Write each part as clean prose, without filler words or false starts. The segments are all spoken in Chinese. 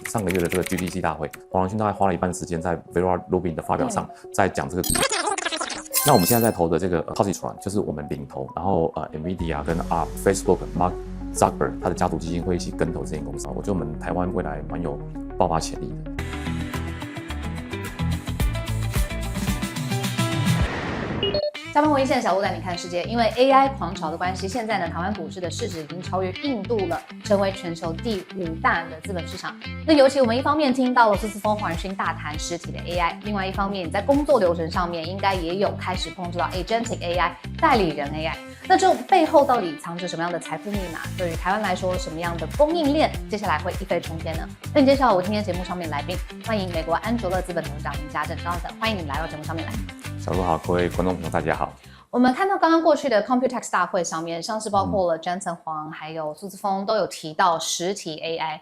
上个月的这个 GTC 大会，黄仁勋大概花了一半时间在 Vera Rubin 的发表上，在讲这个。那我们现在在投的这个Positron 就是我们领投，然后NVIDIA 跟Facebook、Mark Zuckerberg 他的家族基金会一起跟投这间公司，我觉得我们台湾未来蛮有爆发潜力的。下班国际线小路带你看世界，因为 AI 狂潮的关系，现在呢，台湾股市的市值已经超越印度了，成为全球第5大的资本市场。那尤其我们一方面听到了苏姿丰、黄仁勋大谈实体的 AI， 另外一方面你在工作流程上面应该也有开始碰触到 Agentic AI、代理人 AI。那这种背后到底藏着什么样的财富密码？对于台湾来说，什么样的供应链接下来会一飞冲天呢？那你介绍我今天节目上面来宾，欢迎美国安卓乐资本董事长林家正 Jonathan， 欢迎你们来到节目上面来。小路好，各位观众朋友大家好。我们看到刚刚过去的 Computex 大会上面，像是包括了 Jensen Huang 还有苏姿丰都有提到实体 AI。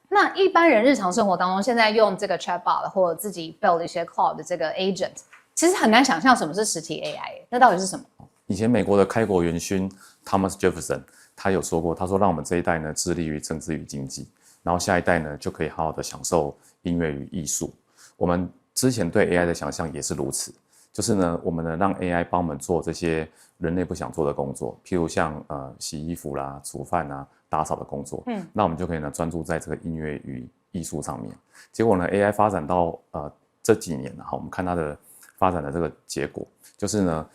那一般人日常生活当中，现在用这个 Chatbot 或者自己 build 一些 Cloud 的这个 Agent， 其实很难想象什么是实体 AI， 那到底是什么？以前美国的开国元勋 Thomas Jefferson 他有说过，他说让我们这一代呢致力于政治与经济，然后下一代呢就可以好好的享受音乐与艺术。我们之前对 AI 的想象也是如此。就是呢，我们呢让 AI 帮我们做这些人类不想做的工作，譬如像洗衣服啦、煮饭啊、打扫的工作。那我们就可以呢专注在这个音乐与艺术上面。结果呢 ，AI 发展到这几年我们看它的发展的这个结果，就是呢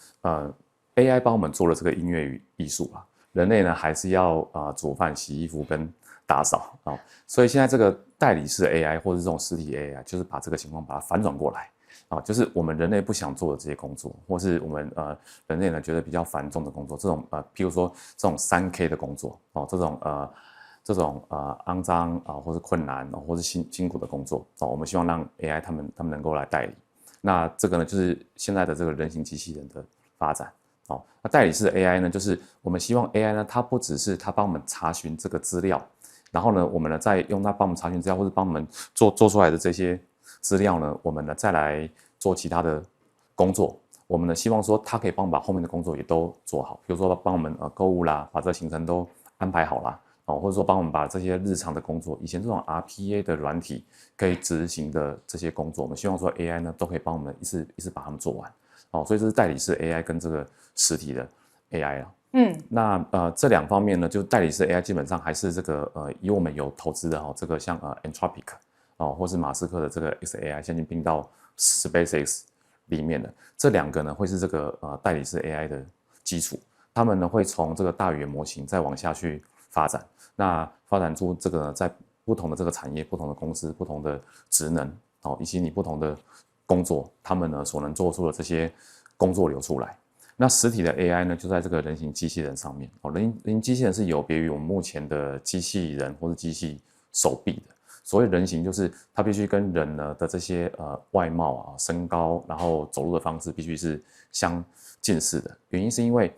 AI 帮我们做了这个音乐与艺术啊，人类呢还是要煮饭、洗衣服跟打扫啊。所以现在这个代理式 AI 或者这种实体 AI，就是把这个情况把它反转过来。就是我们人类不想做的这些工作，或是我们人类呢觉得比较繁重的工作，这种譬如说这种3K 的工作这种肮脏或是困难或是辛苦的工作我们希望让 AI 他们能够来代理。那这个呢就是现在的这个人形机器人的发展那代理式的 AI 呢，就是我们希望 AI 呢，它不只是它帮我们查询这个资料，然后呢我们呢再用它帮我们查询资料，或者帮我们做出来的这些资料呢，我们呢再来做其他的工作。我们呢希望说，它可以帮我们把后面的工作也都做好，比如说帮我们购物啦，把这个行程都安排好啦，或者说帮我们把这些日常的工作，以前这种 RPA 的软体可以执行的这些工作，我们希望说 AI 呢都可以帮我们一次把它们做完。所以这是代理式 AI 跟这个实体的 AI 啊。那这2方面呢，就代理式 AI 基本上还是这个以我们有投资的这个像Anthropic。或是马斯克的这个 XAI 现在并到 SpaceX 里面的这2个呢，会是这个代理式 AI 的基础。他们呢会从这个大语言模型再往下去发展，那发展出这个呢在不同的这个产业、不同的公司、不同的职能以及你不同的工作，他们呢所能做出的这些工作流出来。那实体的 AI 呢，就在这个人形机器人上面人形机器人是有别于我们目前的机器人或是机器手臂的。所谓人形，就是它必须跟人呢的这些外貌身高，然后走路的方式必须是相近似的。原因是因为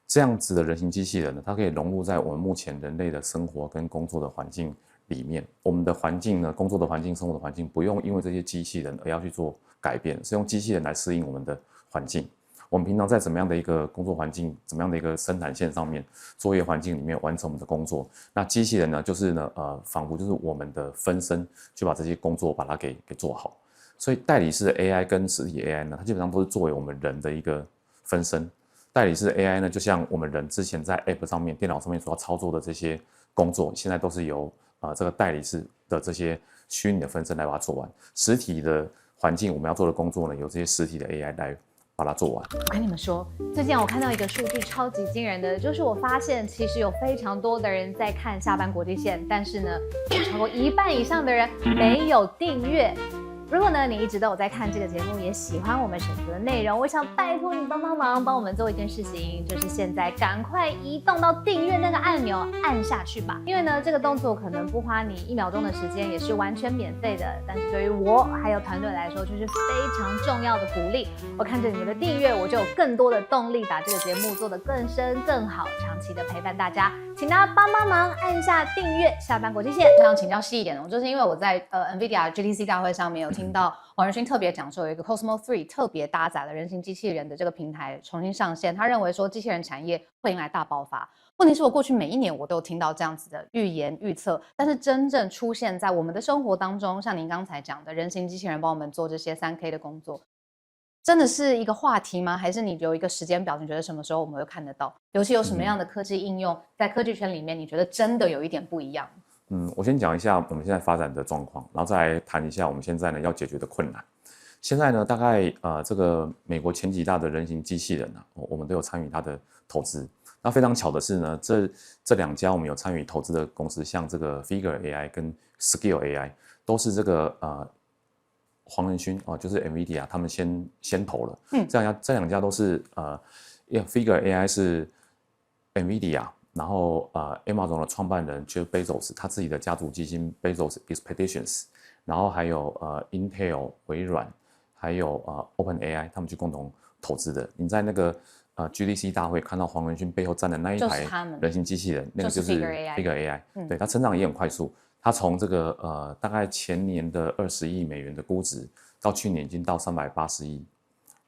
这样子的人形机器人呢，它可以融入在我们目前人类的生活跟工作的环境里面。我们的环境呢，工作的环境、生活的环境，不用因为这些机器人而要去做改变，是用机器人来适应我们的环境。我们平常在怎么样的一个工作环境，怎么样的一个生产线上面，作业环境里面完成我们的工作，那机器人呢，就是呢，仿佛就是我们的分身，去把这些工作把它给做好。所以代理式的 AI 跟实体 AI 呢，它基本上都是作为我们人的一个分身。代理式的 AI 呢，就像我们人之前在 App 上面、电脑上面所要操作的这些工作，现在都是由这个代理式的这些虚拟的分身来把它做完。实体的环境我们要做的工作呢，由这些实体的 AI 来把它做完。我跟你们说，最近我看到一个数据超级惊人的，就是我发现其实有非常多的人在看下班国际线，但是呢，有超过1半以上的人没有订阅。如果呢你一直都有在看这个节目，也喜欢我们选择的内容，我想拜托你帮忙，帮我们做一件事情，就是现在赶快移动到订阅那个按钮，按下去吧。因为呢这个动作可能不花你1秒钟的时间，也是完全免费的，但是对于我还有团队来说，就是非常重要的鼓励。我看着你们的订阅，我就有更多的动力把这个节目做得更深更好，长期的陪伴大家。请大家帮忙按下订阅下班国际线。我想请教细一点就是因为我在NVIDIA GTC 大会上面有听到黄仁勋特别讲说，有一个 Cosmo 3特别搭载了人形机器人的这个平台重新上线，他认为说机器人产业会迎来大爆发。问题是我过去每一年我都有听到这样子的预言预测，但是真正出现在我们的生活当中，像您刚才讲的人形机器人帮我们做这些3K 的工作，真的是一个话题吗？还是你有一个时间表，你觉得什么时候我们会看得到？尤其有什么样的科技应用，在科技圈里面，你觉得真的有一点不一样？我先讲一下我们现在发展的状况，然后再来谈一下我们现在呢要解决的困难。现在呢，大概这个美国前几大的人形机器人啊，我们都有参与它的投资。那非常巧的是呢，这2家我们有参与投资的公司，像这个 Figure AI 跟 Skill AI， 都是这个黄仁勋就是 NVIDIA 他们先投了。这2家都是Figure AI 是 NVIDIA， 然后Amazon 的创办人 Jeff Bezos 他自己的家族基金 Bezos Expeditions， 然后还有Intel 微软，还有OpenAI 他们去共同投资的。你在那个GDC 大会看到黄仁勋背后站的那一排人形机器人，那个就是 Figure AI，对，它成长也很快速。它从这个大概前年的20亿美元的估值，到去年已经到380亿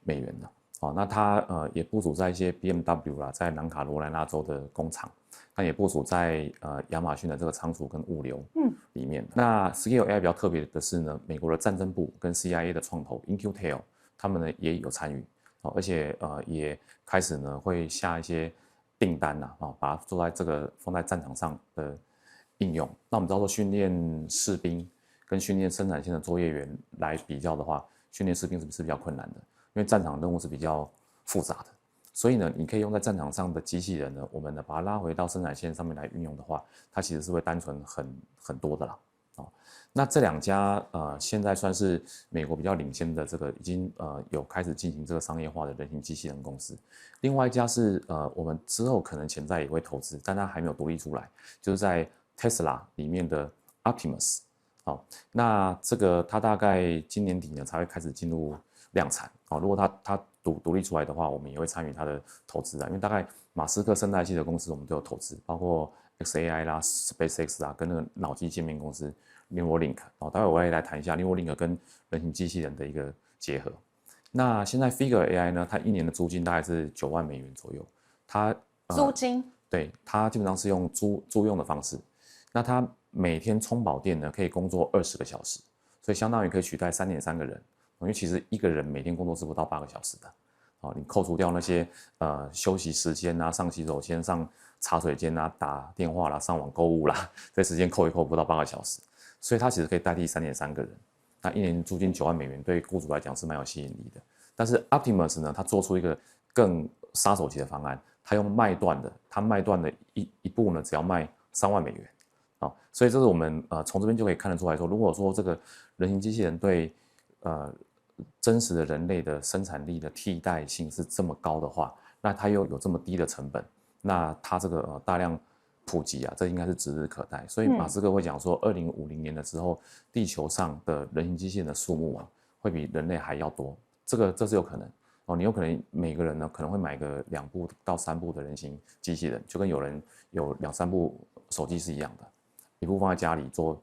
美元了。那它也部署在一些 BMW 啦，在南卡罗来纳州的工厂，它也部署在亚马逊的这个仓储跟物流里面。那 Skill AI 比较特别的是呢，美国的战争部跟 CIA 的创投 Intel， 他们呢也有参与，而且也开始呢会下一些订单把它做在这个放在战场上的应用。那我们知道说训练士兵跟训练生产线的作业员来比较的话，训练士兵是比较困难的，因为战场任务是比较复杂的。所以呢，你可以用在战场上的机器人呢，我们呢把它拉回到生产线上面来运用的话，它其实是会单纯很多的啦。那这2家现在算是美国比较领先的这个已经有开始进行这个商业化的人形机器人公司。另外一家是我们之后可能潜在也会投资，但它还没有独立出来，就是在 Tesla 里面的 Optimus。那这个它大概今年底呢才会开始进入量产。如果它独立出来的话，我们也会参与它的投资因为大概马斯克生态系的公司我们都有投资，包括 XAI 啦、SpaceX 啦，跟那个脑机界面公司 Neuralink。待会我会来谈一下 Neuralink 跟人形机器人的一个结合。那现在 Figure AI 呢，它1年的租金大概是9万美元左右。它租金？对，它基本上是用租用的方式。那它每天充饱电呢，可以工作20个小时，所以相当于可以取代3.3个人。因为其实一个人每天工作是不到8个小时的。你扣除掉那些休息时间啊、上洗手间、上茶水间啊、打电话啦、上网购物啦，这时间扣一扣不到8个小时，所以它其实可以代替3.3个人。那1年租金9万美元，对雇主来讲是蛮有吸引力的。但是 Optimus 呢，它做出一个更杀手级的方案，它用卖断的，它卖断的一部呢，只要卖3万美元。所以这是我们从这边就可以看得出来说，如果说这个人形机器人对真实的人类的生产力的替代性是这么高的话，那它又有这么低的成本，那它这个大量普及这应该是指日可待。所以马斯克会讲说，2050年的时候，地球上的人形机器人的数目会比人类还要多，这是有可能。你有可能每个人呢可能会买个2部到3部的人形机器人，就跟有人有2、3部手机是一样的，一部放在家里做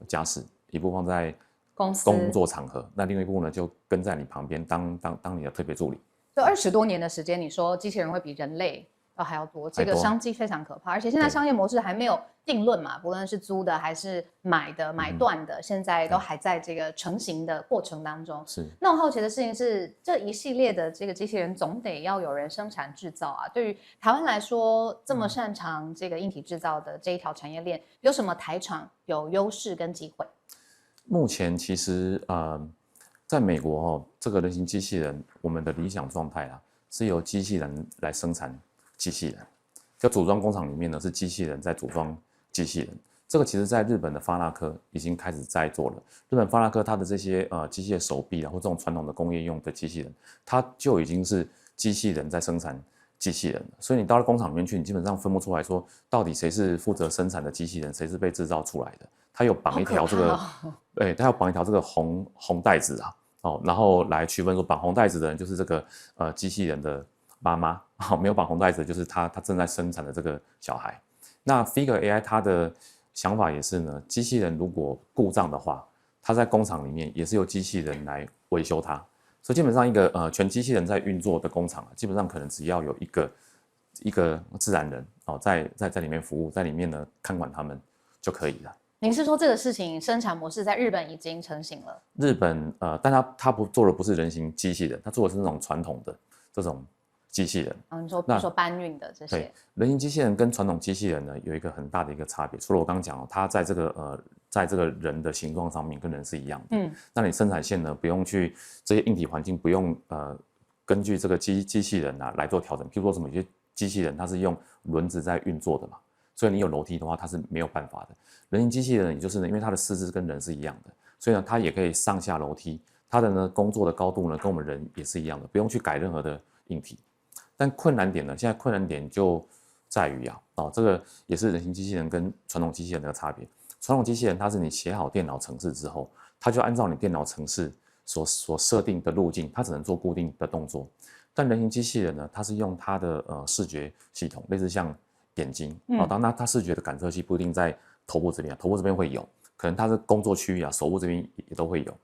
家事，一部放在工作场合，那另外一部呢就跟在你旁边当你的特别助理。就20多年的时间，你说机器人会比人类还要多，这个商机非常可怕。而且现在商业模式还没有定论嘛，不论是租的还是买断的，现在都还在这个成型的过程当中。是。那我好奇的事情是，这一系列的这个机器人总得要有人生产制造对于台湾来说，这么擅长这个硬体制造的这一条产业链，有什么台厂有优势跟机会？目前其实在美国这个人形机器人，我们的理想状态是由机器人来生产机器人，就组装工厂里面呢是机器人在组装机器人。这个其实在日本的发那科已经开始在做了。日本发那科它的这些机械手臂或这种传统的工业用的机器人，它就已经是机器人在生产机器人了。所以你到了工厂里面去，你基本上分不出来说到底谁是负责生产的机器人，谁是被制造出来的。它有绑一条这个，它有绑一条这个红带子然后来区分说绑红带子的人就是这个机器人的妈妈，没有绑红带子的就是他正在生产的这个小孩。那 Figure AI 它的想法也是呢，机器人如果故障的话，它在工厂里面也是由机器人来维修它。所以基本上一个全机器人在运作的工厂基本上可能只要有一个一个自然人哦，在里面服务，在里面呢看管他们就可以了。您是说这个事情生产模式在日本已经成型了？日本但他不做的不是人形机器人，他做的是那种传统的这种机器人。你说比如说搬运的这些。对，人形机器人跟传统机器人呢有一个很大的一个差别，除了我刚刚讲它在这个人的形状上面跟人是一样的。那你生产线呢不用去这些硬体环境不用根据这个机器人来做调整，譬如说什么有些机器人它是用轮子在运作的嘛，所以你有楼梯的话它是没有办法的。人形机器人也就是呢，因为它的四肢跟人是一样的，所以呢它也可以上下楼梯，它的呢工作的高度呢跟我们人也是一样的，不用去改任何的硬体。但困难点呢，现在困难点就在于这个也是人形机器人跟传统机器人的差别。传统机器人它是你写好电脑程式之后，它就按照你电脑程式所设定的路径，它只能做固定的动作。但人形机器人呢，它是用它的视觉系统，类似像眼睛当然它视觉的感测器不一定在头部这边，头部这边会有，可能它的工作区域手部这边也都会有。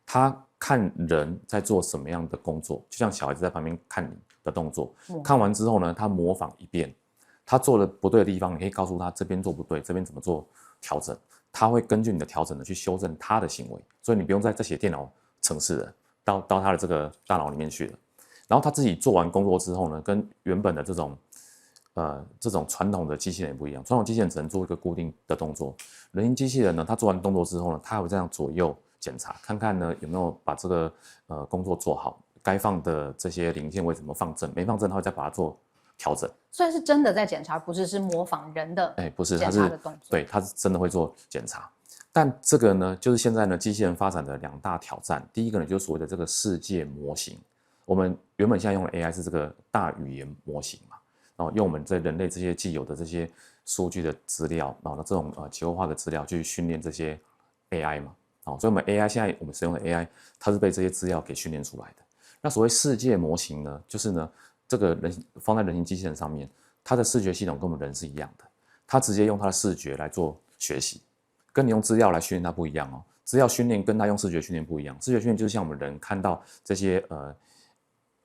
它看人在做什么样的工作，就像小孩子在旁边看你的动作，看完之后呢，他模仿一遍，他做了不对的地方，你可以告诉他这边做不对，这边怎么做调整，他会根据你的调整呢去修正他的行为，所以你不用再写电脑程式了，到他的这个大脑里面去了。然后他自己做完工作之后呢，跟原本的这种传统的机器人也不一样，传统机器人只能做一个固定的动作，人形机器人呢，他做完动作之后呢，他还会这样左右检查，看看呢有没有把这个工作做好，该放的这些零件为什么放正，没放正，他会再把它做调整。所以是真的在检查，不是模仿人的不是，检查的动作。对，他是真的会做检查。但这个呢，就是现在呢机器人发展的2大挑战。第一个呢，就是所谓的这个世界模型。我们原本现在用的 AI 是这个大语言模型嘛，然后用我们在人类这些既有的这些数据的资料，然后这种结构化的资料去训练这些 AI 嘛。所以我们 AI 现在我们使用的 AI， 它是被这些资料给训练出来的。那所谓世界模型呢，就是呢这个放在人形机器人上面，它的视觉系统跟我们人是一样的，它直接用它的视觉来做学习，跟你用资料来训练它不一样哦。资料训练跟它用视觉训练不一样，视觉训练就是像我们人看到这些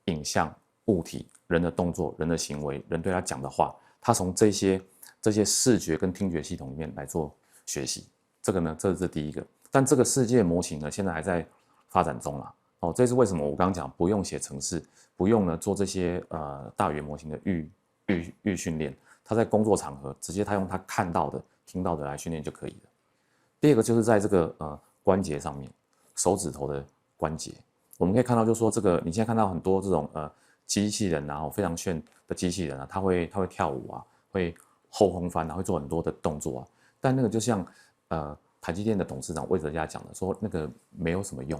影像、物体、人的动作、人的行为、人对他讲的话，他从这些视觉跟听觉系统里面来做学习。这个呢，这是第一个。但这个世界模型呢，现在还在发展中啦。这是为什么我刚刚讲不用写程式，不用呢做这些大语言模型的预训练，他在工作场合直接他用他看到的、听到的来训练就可以了。第二个就是在这个关节上面，手指头的关节。我们可以看到，就是说这个你现在看到很多这种机器人非常炫的机器人他会跳舞会后空翻会做很多的动作但那个就像台积电的董事长魏哲家讲的，说那个没有什么用，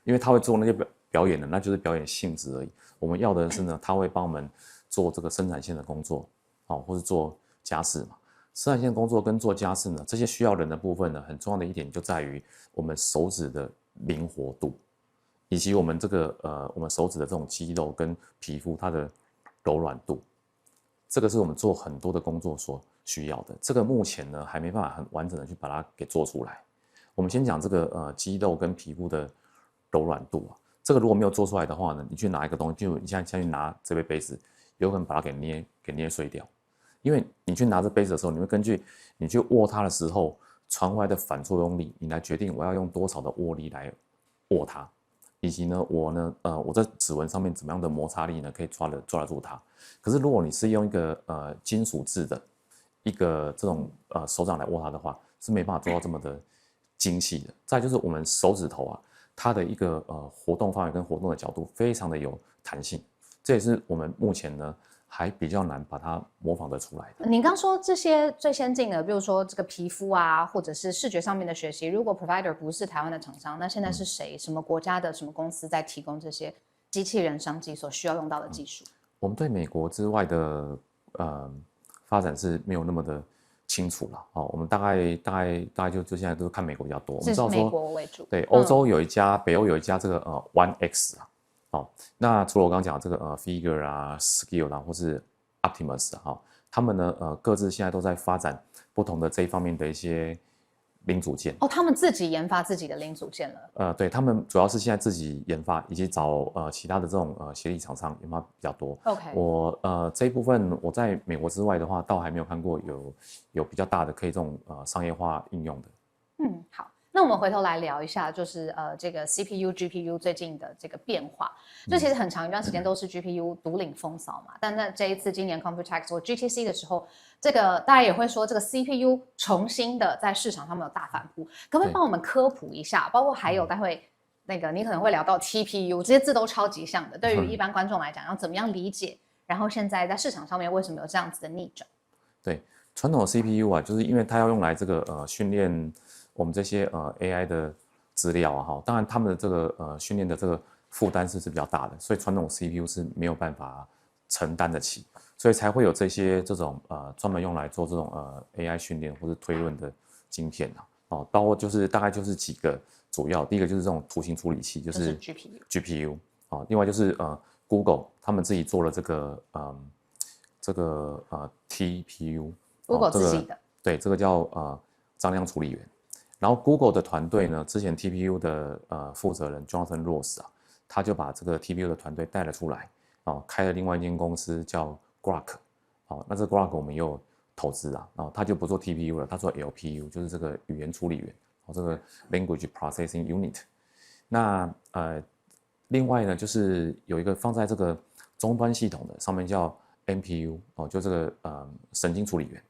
因为他会做那些表演的，那就是表演性质而已。我们要的是呢，他会帮我们做这个生产线的工作或是做家事嘛。生产线工作跟做家事呢，这些需要人的部分呢，很重要的一点就在于我们手指的灵活度。以及我们这个我们手指的这种肌肉跟皮肤它的柔软度，这个是我们做很多的工作所需要的。这个目前呢还没办法很完整的去把它给做出来。我们先讲这个肌肉跟皮肤的柔软度这个如果没有做出来的话呢，你去拿一个东西，就你现在去拿这杯杯子，有可能把它给捏碎掉。因为你去拿这杯子的时候，你会根据你去握它的时候传回来的反作用力，你来决定我要用多少的握力来握它。以及呢，我在指纹上面怎么样的摩擦力呢，可以抓得住它。可是如果你是用一个金属制的一个这种手掌来握它的话，是没办法做到这么的精细的。再就是我们手指头它的一个活动范围跟活动的角度非常的有弹性，这也是我们目前呢还比较难把它模仿得出来的。您刚说这些最先进的，比如说这个皮肤或者是视觉上面的学习，如果 provider 不是台湾的厂商，那现在是谁？什么国家的什么公司在提供这些机器人商机所需要用到的技术？我们对美国之外的发展是没有那么的清楚了我们大概就现在都看美国比较多。我们知道说美国为主，对，欧洲有一家，北欧有一家这个OneX那除了我刚刚讲的这个Figure Skill 或是 Optimus 他们呢各自现在都在发展不同的这一方面的一些零组件。哦，他们自己研发自己的零组件了。对，他们主要是现在自己研发，以及找其他的这种协力厂商研发比较多。OK，我这一部分我在美国之外的话，倒还没有看过有比较大的可以这种商业化应用的。好。那我们回头来聊一下，就是这个 CPU、GPU 最近的这个变化。就其实很长一段时间都是 GPU 独领风骚嘛，但那这一次今年 Computex 或 GTC 的时候，这个大家也会说这个 CPU 重新的在市场上面有大反扑，可不可以帮我们科普一下？包括还有待会那个你可能会聊到 TPU， 这些字都超级像的，对于一般观众来讲要怎么样理解？然后现在在市场上面为什么有这样子的逆转？对，传统的 CPU 啊，就是因为它要用来这个训练我们这些AI 的资料啊哈，当然他们的这个训练的这个负担是比较大的，所以传统 CPU 是没有办法承担得起，所以才会有这种专门用来做这种AI 训练或是推论的晶片啊。哦，包括就是大概就是几个主要，第一个就是这种图形处理器，就是 GPU 啊，另外就是Google 他们自己做了这个TPU， Google 自己的，对，这个叫张量处理元。然后 Google 的团队呢，之前 TPU 的负责人 Jonathan Ross 啊，他就把这个 TPU 的团队带了出来，开了另外一间公司叫 Groq， 那这 Groq 我们也有投资啊，他就不做 TPU 了，他做 LPU， 就是这个语言处理元，这个 Language Processing Unit。那另外呢，就是有一个放在这个终端系统的，上面叫 NPU， 就这个神经处理元。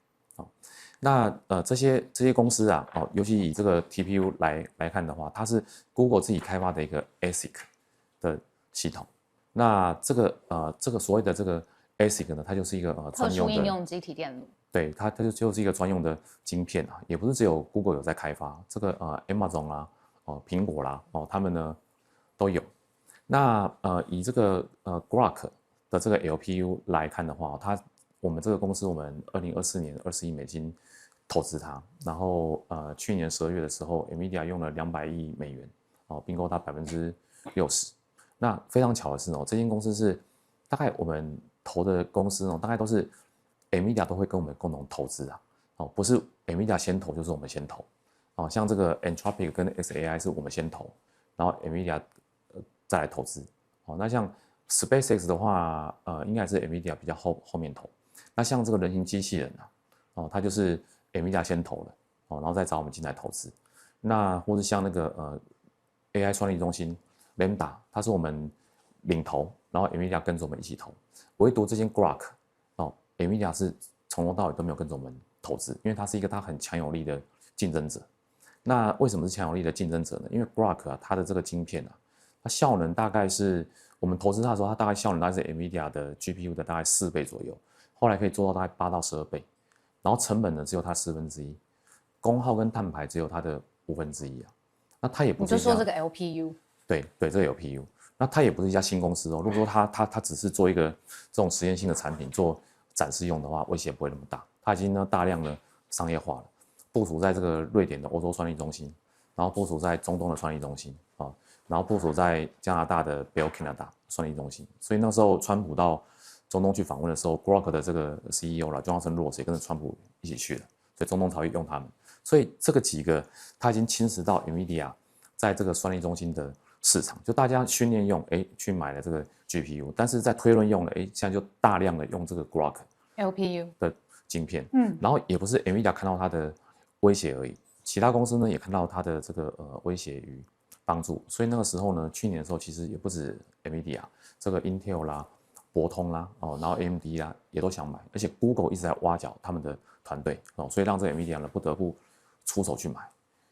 那这些公司啊，尤其以这个 TPU 来看的话，它是 Google 自己开发的一个 ASIC 的系统。那这个所谓的这个 ASIC 呢，它就是一个专用的特殊应用机体电路。对，它就是一个专用的晶片啊，也不是只有 Google 有在开发，这个Amazon 啦，苹果啦，他们呢都有。那以这个Groq 的这个 LPU 来看的话，我们这个公司我们2024年20亿美金投资它，然后去年12月的时候 ，NVIDIA 用了200亿美元并购它60%。那非常巧的是这间公司是大概我们投的公司大概都是 NVIDIA 都会跟我们共同投资啊，不是 NVIDIA 先投就是我们先投像这个 Anthropic 跟 xAI 是我们先投，然后 NVIDIA 再来投资那像 SpaceX 的话应该是 NVIDIA 比较后面投。那像这个人形机器人它就是 NVIDIA 先投了然后再找我们进来投资。那或是像那个AI 算力中心 Lambda， 它是我们领投，然后 NVIDIA 跟着我们一起投。唯独这间 Groq NVIDIA 是从头到尾都没有跟着我们投资，因为它是一个它很强有力的竞争者。那为什么是强有力的竞争者呢？因为 Groq 它的这个晶片它效能大概是我们投资它的时候，它大概效能大概是 NVIDIA 的 GPU 的大概4倍左右。后来可以做到大概8到12倍，然后成本呢只有它1/4，功耗跟碳排只有它的1/5那它也不是你就说这个 LPU， 对，这个 LPU， 那它也不是一家新公司如果说它只是做一个这种实验性的产品做展示用的话，威胁不会那么大。它已经大量的商业化了，部署在这个瑞典的欧洲算力中心，然后部署在中东的算力中心然后部署在加拿大的 Bell Canada 算力中心。所以那时候川普到中东去访问的时候 ，Groq 的这个 CEO 啦 ，Jonathan Ross 也跟着川普一起去了，所以中东才会用他们。所以这个几个，它已经侵蚀到 NVIDIA 在这个算力中心的市场，就大家训练用，去买了这个 GPU， 但是在推论用了，现在就大量的用这个 Groq LPU 的晶片，然后也不是 NVIDIA 看到它的威胁而已，其他公司呢也看到它的这个威胁与帮助，所以那个时候呢，去年的时候其实也不止 NVIDIA， 这个 Intel 啦。博通啦，然后 AMD 啦也都想买，而且 Google 一直在挖角他们的团队所以让这个 NVIDIA 呢不得不出手去买。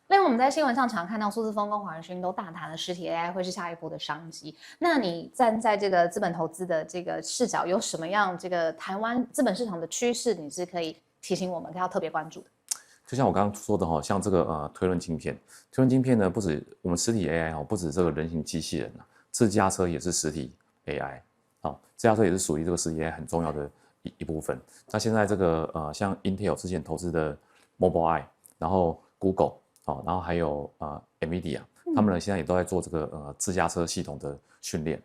另外我们在新闻上常看到苏姿丰跟黄仁勋都大谈了实体 AI 会是下一波的商机。那你站在这个资本投资的这个视角，有什么样这个台湾资本市场的趋势，你是可以提醒我们要特别关注的？就像我刚刚说的像这个推论晶片呢，不止我们实体 AI 不止这个人形机器人自驾车也是实体 AI。自驾车也是属于这个实体 AI 很重要的一部分。那现在这个像 Intel 之前投资的 Mobileye， 然后 Google，然后还有NVIDIA， 他们呢现在也都在做这个自驾车系统的训练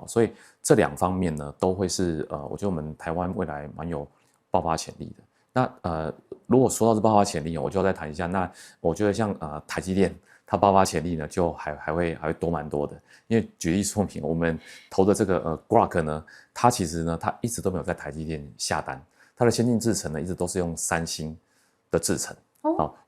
所以这2方面呢都会是我觉得我们台湾未来蛮有爆发潜力的。那如果说到这爆发潜力，我就要再谈一下。那我觉得像台积电，它爆发潜力呢，就还会多蛮多的。因为举例说明，我们投的这个Groq 呢，它其实呢，它一直都没有在台积电下单，它的先进制程呢，一直都是用三星的制程。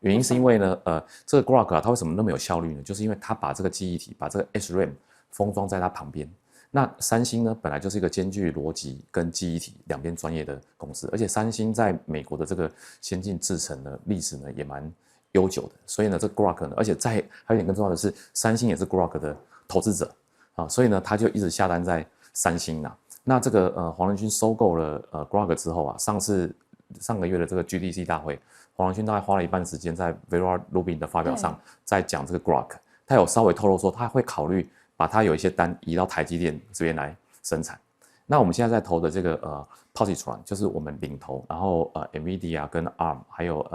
原因是因为呢，这个 Groq 它为什么那么有效率呢？就是因为它把这个记忆体，把这个 SRAM 封装在它旁边。那三星呢，本来就是一个兼具逻辑跟记忆体两边专业的公司，而且三星在美国的这个先进制程的历史呢也蛮悠久的，所以呢，这 Groq 呢，而且还有一点更重要的是，三星也是 Groq 的投资者所以呢，他就一直下单在三星啦。那这个黄仁勋收购了Groq 之后啊，上个月的这个 GDC 大会，黄仁勋大概花了一半时间在 Vera Rubin 的发表上，在讲这个 Groq， 他有稍微透露说他会考虑把他有一些单移到台积电这边来生产。那我们现在在投的这个Positron 就是我们领投，然后NVIDIA 跟 ARM 还有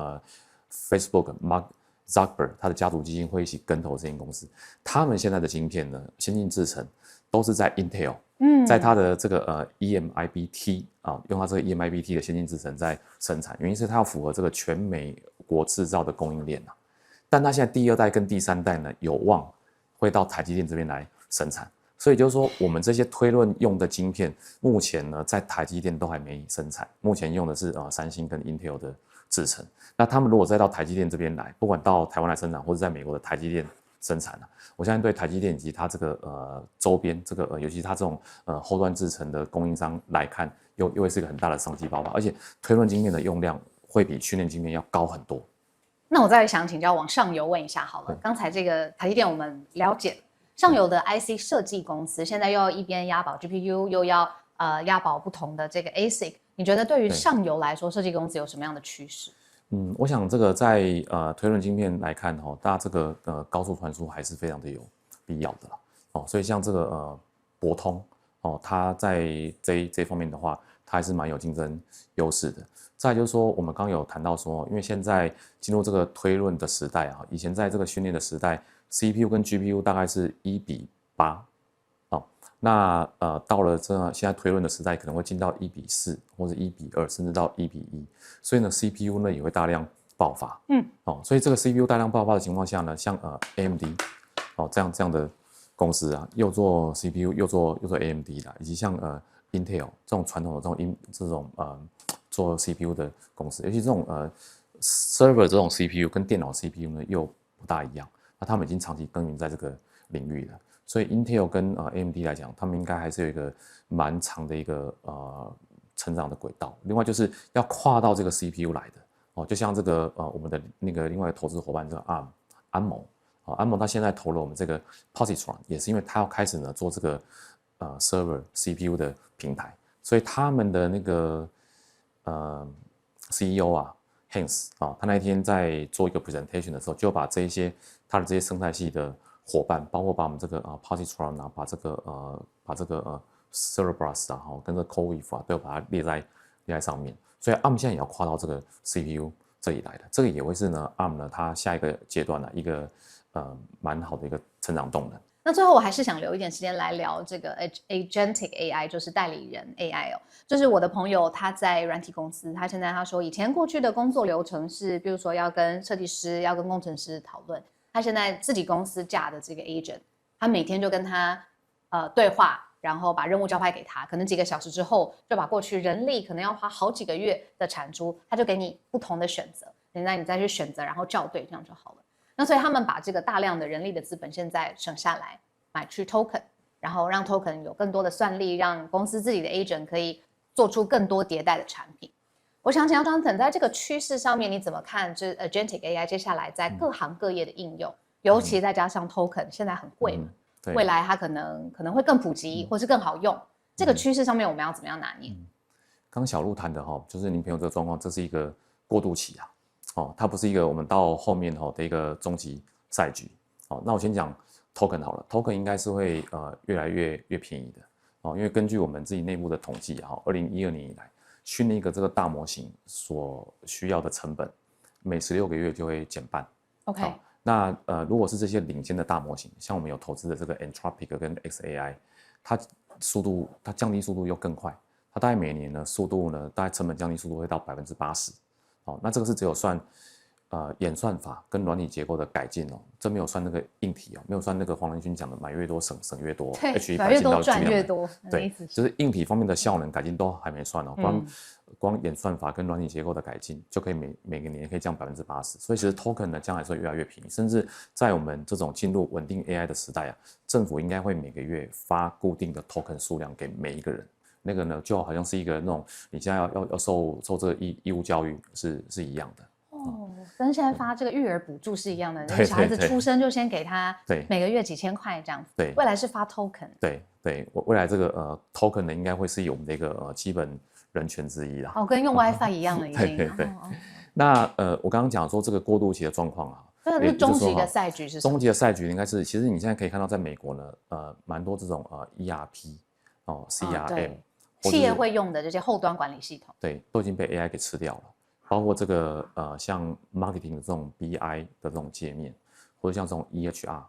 Facebook Mark Zuckerberg 他的家族基金会一起跟投这间公司，他们现在的晶片呢，先进制程都是在 Intel，在它的这个EMIB-T 用它这个 EMIB-T 的先进制程在生产，原因是它要符合这个全美国制造的供应链但它现在第二代跟第三代呢，有望会到台积电这边来生产，所以就是说，我们这些推论用的晶片，目前呢在台积电都还没生产，目前用的是三星跟 Intel 的制程。那他们如果再到台积电这边来，不管到台湾来生产，或者在美国的台积电生产我相信对台积电以及它这个周边这个尤其它这种后端制程的供应商来看，又会是一个很大的商机爆发，而且推论晶片的用量会比训练晶片要高很多。那我再想请教往上游问一下好了，刚才这个台积电我们了解，上游的 IC 设计公司现在又要一边押宝 GPU， 又要押宝不同的这个 ASIC， 你觉得对于上游来说，设计公司有什么样的趋势？我想这个在推论晶片来看大家这个高速传输还是非常的有必要的啦所以像这个博通它在这方面的话，它还是蛮有竞争优势的。再来就是说，我们刚刚有谈到说，因为现在进入这个推论的时代以前在这个训练的时代 ，CPU 跟 GPU 大概是1:8那到了现在推论的时代，可能会进到1:4或者1:2，甚至到1:1，所以呢 CPU 呢也会大量爆发。所以这个 CPU 大量爆发的情况下呢，像AMD这样的公司又做 CPU 又做 AMD 的，以及像Intel 这种传统的这种做 CPU 的公司，尤其这种server 这种 CPU 跟电脑 CPU 呢又不大一样，那他们已经长期耕耘在这个领域了。所以 Intel 跟AMD 来讲，他们应该还是有一个蛮长的一个成长的轨道。另外就是要跨到这个 CPU 来的就像这个我们的那个另外一个投资伙伴这个安谋安谋他现在投了我们这个 Positron， 也是因为他要开始呢做这个server CPU 的平台，所以他们的那个CEO Hans 他那一天在做一个 presentation 的时候，就把他的这些生态系的伙伴，包括把我们这个Positron 把这个Cerebras 跟这个 CoreWeave 都要把它列在上面。所以 ARM 现在也要跨到这个 CPU 这里来的，这个也会是呢 ARM 呢它下一个阶段一个蛮好的一个成长动能。那最后我还是想留一点时间来聊这个 Agentic AI， 就是代理人 AI 就是我的朋友他在软体公司，他说以前过去的工作流程是，比如说要跟设计师、要跟工程师讨论，他现在自己公司架的这个 agent， 他每天就跟他对话，然后把任务交派给他，可能几个小时之后就把过去人力可能要花好几个月的产出，他就给你不同的选择，那你再去选择，然后校对，这样就好了。那所以他们把这个大量的人力的资本现在省下来，买去 token， 然后让 token 有更多的算力，让公司自己的 agent 可以做出更多迭代的产品。我想请教 Jonathan， 在这个趋势上面你怎么看这 Agentic AI 接下来在各行各业的应用，尤其再加上 token 现在很贵嘛，未来它可能会更普及，或是更好用，这个趋势上面我们要怎么样拿捏？刚小鹿谈的就是您朋友这个状况，这是一个过渡期它不是一个我们到后面的一个终极赛局那我先讲 token 好了 ，token 应该是会越来越便宜的因为根据我们自己内部的统计2012年以来，训练一个这个大模型所需要的成本，每16个月就会减半。OK，那如果是这些领先的大模型，像我们有投资的这个 Anthropic 跟 XAI， 它降低速度又更快，它大概每年呢速度呢大概成本降低速度会到80%。哦，那这个是只有算演算法跟软体结构的改进哦，这没有算那个硬体哦，没有算那个黄仁勋讲的买越多省越多，对， H1 买越多改进到赚越多，对，就是硬体方面的效能改进都还没算哦，光演算法跟软体结构的改进就可以每个年可以降80%，所以其实 token 呢将来是会越来越便宜，甚至在我们这种进入稳定 AI 的时代啊，政府应该会每个月发固定的 token 数量给每一个人。那个呢，就好像是一个那种你现在要受这个义务教育是一样的哦，跟现在发这个育儿补助是一样的，对小孩子出生就先给他对每个月几千块这样子。对，未来是发 token。对，未来这个token 呢，应该会是我们的一个基本人权之一啦。哦，跟用 WiFi 一样的已经。对。那我刚刚讲说这个过渡期的状况啊，那终极的赛局是什么？终极的赛局应该是，其实你现在可以看到，在美国呢，蛮多这种ERP 哦 CRM。企业会用的这些后端管理系统，对，都已经被 AI 给吃掉了。包括这个像 marketing 的这种 BI 的这种界面，或者像这种 EHR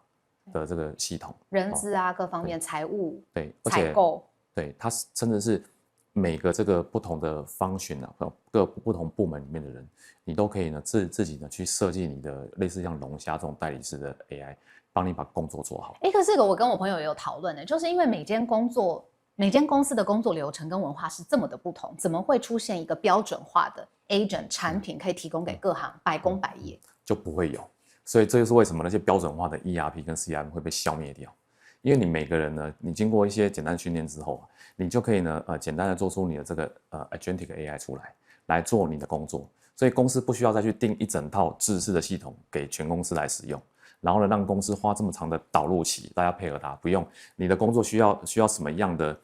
的这个系统，人资啊各方面，财务，对，采购，对，它甚至是每个这个不同的function啊，各不同部门里面的人，你都可以呢自己呢去设计你的类似像龙虾这种代理式的 AI， 帮你把工作做好。可是我跟我朋友也有讨论的，就是因为每间公司的工作流程跟文化是这么的不同，怎么会出现一个标准化的 agent 产品可以提供给各行百工百业？就不会有。所以这就是为什么那些标准化的 ERP 跟 CRM 会被消灭掉。因为你每个人呢，你经过一些简单训练之后，你就可以呢，简单的做出你的这个agentic AI 出来做你的工作。所以公司不需要再去定一整套制式的系统给全公司来使用，然后呢，让公司花这么长的导入期，大家配合它，不用。你的工作需要什么样的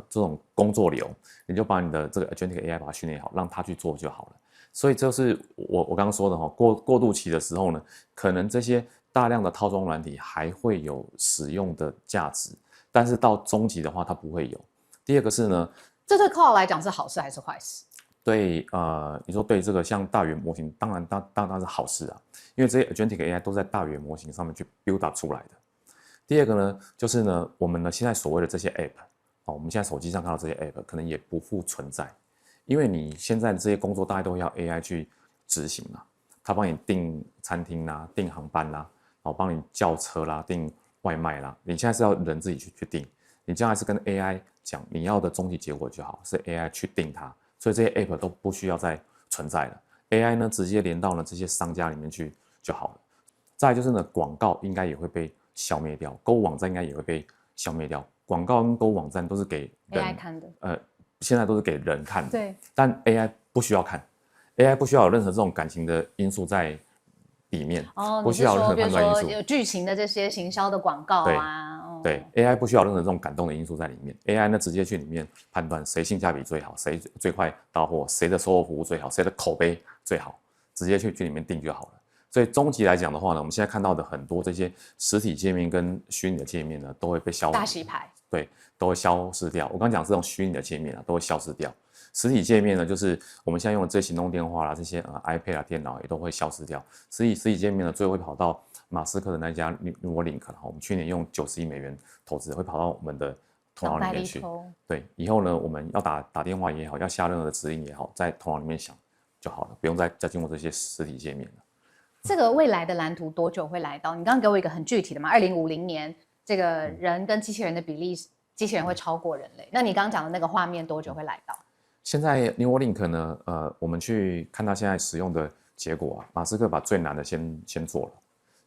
这种工作流，你就把你的这个 agentic AI 把它训练好，让它去做就好了。所以这是我刚刚说的过渡期的时候呢，可能这些大量的套装软体还会有使用的价值，但是到中级的话它不会有。第二个是呢，这对 Cloud 来讲是好事还是坏事？对你说对这个像大语言模型，当然是好事啊，因为这些 agentic AI 都在大语言模型上面去 build up 出来的。第二个呢，就是呢，我们呢现在所谓的这些 app， 我们现在手机上看到这些 app 可能也不复存在。因为你现在的这些工作大家都要 AI 去执行啦，它帮你订餐厅啦、订航班啦，帮你叫车啦、订外卖啦，你现在是要人自己去订，你将来是跟 AI 讲你要的终极结果就好，是 AI 去订它，所以这些 App 都不需要再存在了 ，AI 呢直接连到呢这些商家里面去就好了。再来就是呢，广告应该也会被消灭掉，购物网站应该也会被消灭掉，广告跟购物网站都是给人 AI 看的，现在都是给人看的，对，但 AI 不需要看 ，AI 不需要有任何这种感情的因素在里面，不需要任何判断因素。比如说有剧情的这些行销的广告啊，对 AI 不需要任何这种感动的因素在里面 ，AI 呢直接去里面判断谁性价比最好，谁最快到货，谁的售后服务最好，谁的口碑最好，直接去里面定就好了。所以终极来讲的话呢，我们现在看到的很多这些实体界面跟虚拟的界面呢，都会被大洗牌。对，都会消失掉。我刚讲这种虚拟的界面啊，都会消失掉。实体界面呢，就是我们现在用的这些行动电话啦，这些iPad 啊、电脑也都会消失掉。实体界面呢，最后会跑到马斯克的那家 Neuralink， 我们去年用90亿美元投资，会跑到我们的头脑里面去。对，以后呢，我们要打电话也好，要下任何的指令也好，在头脑里面想就好了，不用再经过这些实体界面了。这个未来的蓝图多久会来到？你刚刚给我一个很具体的嘛，2050年。这个人跟机器人的比例，机器人会超过人类。那你刚刚讲的那个画面多久会来到？现在 Neuralink 呢，我们去看它现在使用的结果啊，马斯克把最难的先做了，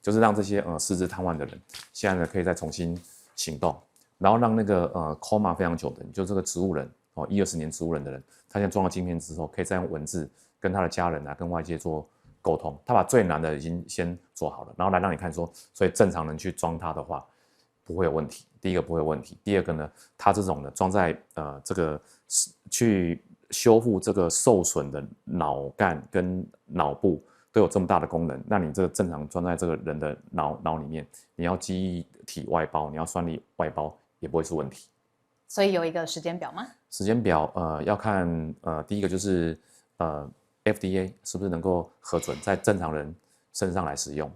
就是让这些四肢瘫痪的人，现在呢可以再重新行动，然后让那个coma 非常久的人，就这个植物人20-20年植物人的人，他现在装了晶片之后，可以再用文字跟他的家人啊，跟外界做沟通。他把最难的已经先做好了，然后来让你看说，所以正常人去装它的话。不会有问题。第一个不会有问题，第二个呢，它这种呢装在这个去修复这个受损的脑干跟脑部都有这么大的功能，那你这个正常装在这个人的脑里面，你要记忆体外包，你要算力外包也不会是问题。所以有一个时间表吗？时间表要看第一个就是FDA 是不是能够核准在正常人身上来使用。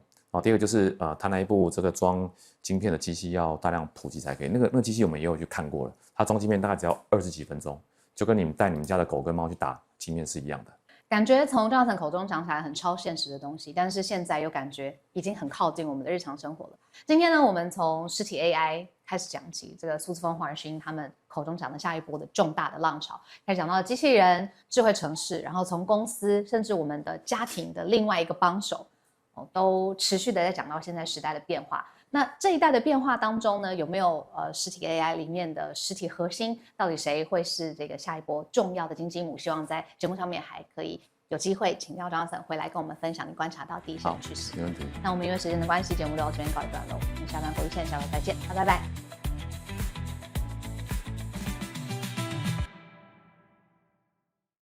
第二个就是它那一部这个装晶片的机器要大量普及才可以。那个机器我们也有去看过了，它装晶片大概只要20几分钟，就跟你们带你们家的狗跟猫去打晶片是一样的。感觉从Jonathan口中讲起来很超现实的东西，但是现在又感觉已经很靠近我们的日常生活了。今天呢，我们从实体 AI 开始讲起，这个苏姿丰、黄仁勋他们口中讲的下一波的重大的浪潮，开始讲到了机器人、智慧城市，然后从公司甚至我们的家庭的另外一个帮手，都持续的在讲到现在时代的变化。那这一代的变化当中呢，有没有实体 AI 里面的实体核心？到底谁会是这个下一波重要的金鸡母？希望在节目上面还可以有机会请到Jonathan回来跟我们分享你观察到第一线趋势。没问题。那我们因为时间的关系，节目就到这边告一段落。我们下班国际线下回再见，拜拜。